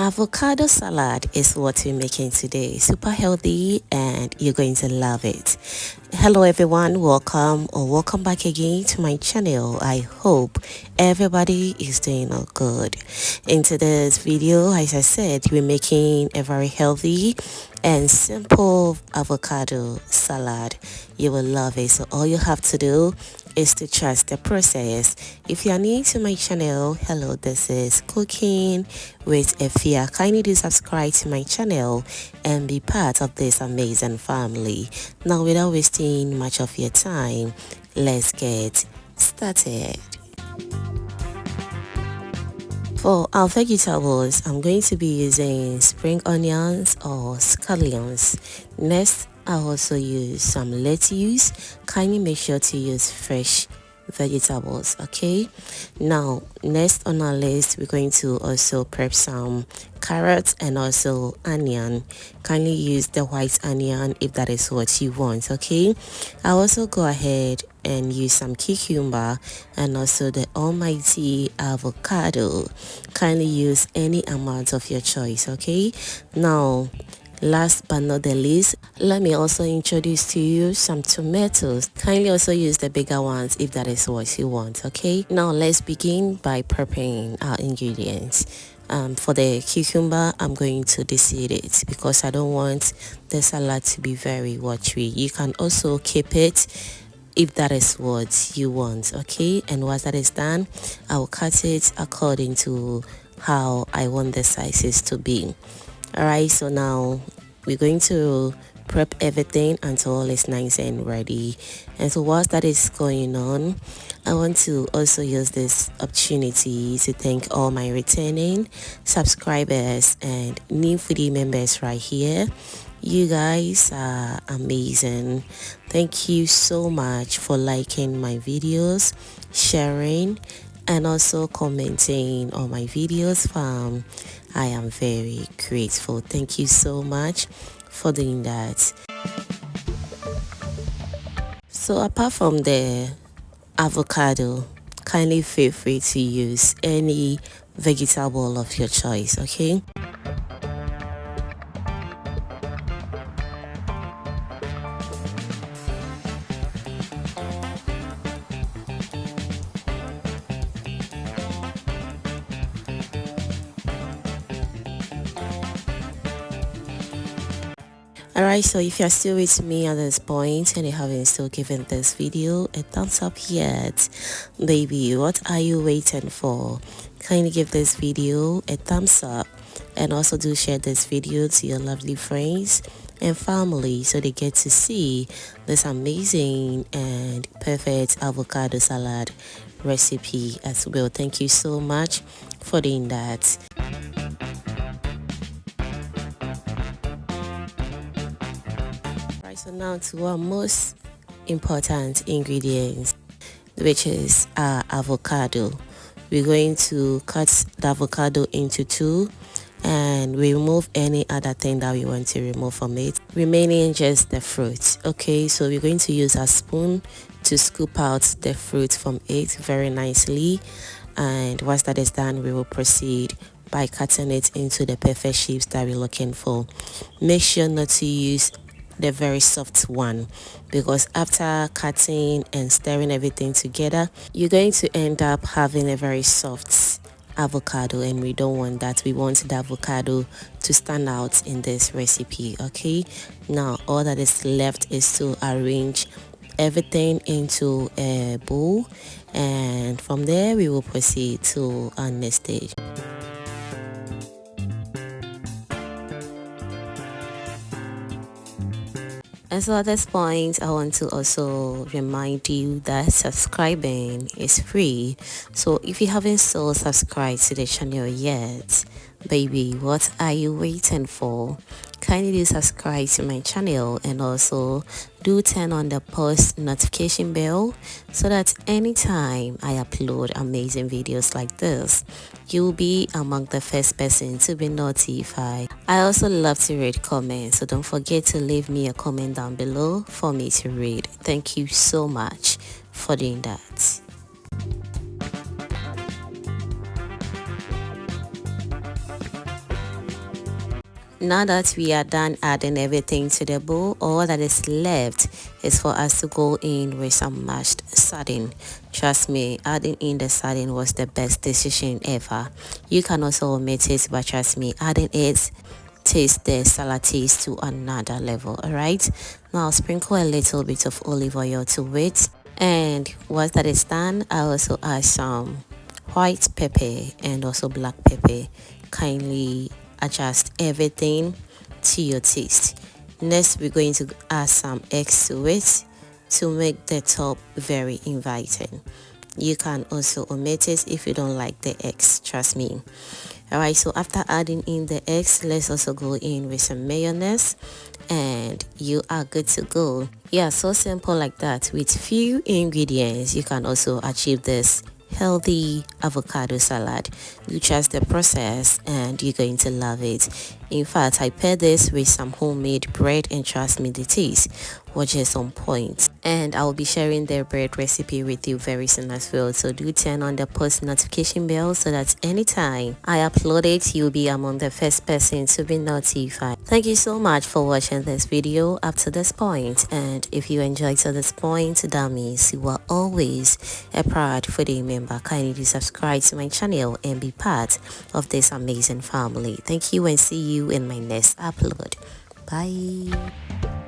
Avocado salad is what we're making today. Super healthy and you're going to love it. Hello everyone, welcome back again to my channel. I hope everybody is doing all good. In today's video, as I said, we're making a very healthy and simple avocado salad. You will love it. So all you have to do is to trust the process. If you are new to my channel, hello, this is Cooking with Efia. Kindly do subscribe to my channel and be part of this amazing family. Now, without wasting much of your time, let's get started. For our vegetables, I'm going to be using spring onions or scallions. Next, I'll also use some lettuce. Kindly make sure to use fresh vegetables, okay? Now, next on our list, we're going to also prep some carrots and also onion. Kindly use the white onion if that is what you want, okay? I'll also go ahead and use some cucumber and also the almighty avocado. Kindly use any amount of your choice, okay? Now, last but not the least, let me also introduce to you some tomatoes. Kindly also use the bigger ones if that is what you want, okay? Now let's begin by preparing our ingredients. For the cucumber, I'm going to deseed it because I don't want the salad to be very watery. You can also keep it if that is what you want, okay? And once that is done, I will cut it according to how I want the sizes to be. Alright, so now we're going to prep everything until all is nice and ready. And so whilst that is going on, I want to also use this opportunity to thank all my returning subscribers and new foodie members right here. You guys are amazing. Thank you so much for liking my videos, sharing, and also commenting on my videos, fam. I am very grateful. Thank you so much for doing that. So apart from the avocado, kindly feel free to use any vegetable of your choice, okay? Alright, so if you're still with me at this point and you haven't still given this video a thumbs up yet, baby, what are you waiting for? Kindly give this video a thumbs up and also do share this video to your lovely friends and family so they get to see this amazing and perfect avocado salad recipe as well. Thank you so much for doing that. So now to our most important ingredients, which is our avocado. We're going to cut the avocado into two and remove any other thing that we want to remove from it, remaining just the fruit. Okay, so we're going to use a spoon to scoop out the fruit from it very nicely, and once that is done, we will proceed by cutting it into the perfect shapes that we're looking for. Make sure not to use the very soft one because after cutting and stirring everything together, you're going to end up having a very soft avocado, and we don't want that. We want the avocado to stand out in this recipe, okay? Now all that is left is to arrange everything into a bowl, and from there we will proceed to our next stage. And so at this point, I want to also remind you that subscribing is free. So if you haven't still subscribed to the channel yet, baby, what are you waiting for? Kindly do subscribe to my channel and also do turn on the post notification bell so that anytime I upload amazing videos like this, you'll be among the first person to be notified. I also love to read comments, so don't forget to leave me a comment down below for me to read. Thank you so much for doing that. Now that we are done adding everything to the bowl, all that is left is for us to go in with some mashed sardine. Trust me, adding in the sardine was the best decision ever. You can also omit it, but trust me, adding it taste the salad taste to another level. All right, now sprinkle a little bit of olive oil to it, and once that is done, I also add some white pepper and also black pepper. Kindly adjust everything to your taste. Next, we're going to add some eggs to it to make the top very inviting. You can also omit it if you don't like the eggs, trust me. Alright, so after adding in the eggs, let's also go in with some mayonnaise and you are good to go. Yeah, so simple like that. With few ingredients, you can also achieve this healthy avocado salad. You trust the process and you're going to love it. In fact, I paired this with some homemade bread and trust me, the taste was just on point. And I'll be sharing the bread recipe with you very soon as well, so do turn on the post notification bell so that anytime I upload it, you'll be among the first person to be notified. Thank you so much for watching this video up to this point, and if you enjoyed to this point, that means you are always a proud foodie member. Kindly do subscribe to my channel and be part of this amazing family. Thank you and see you in my next upload. Bye.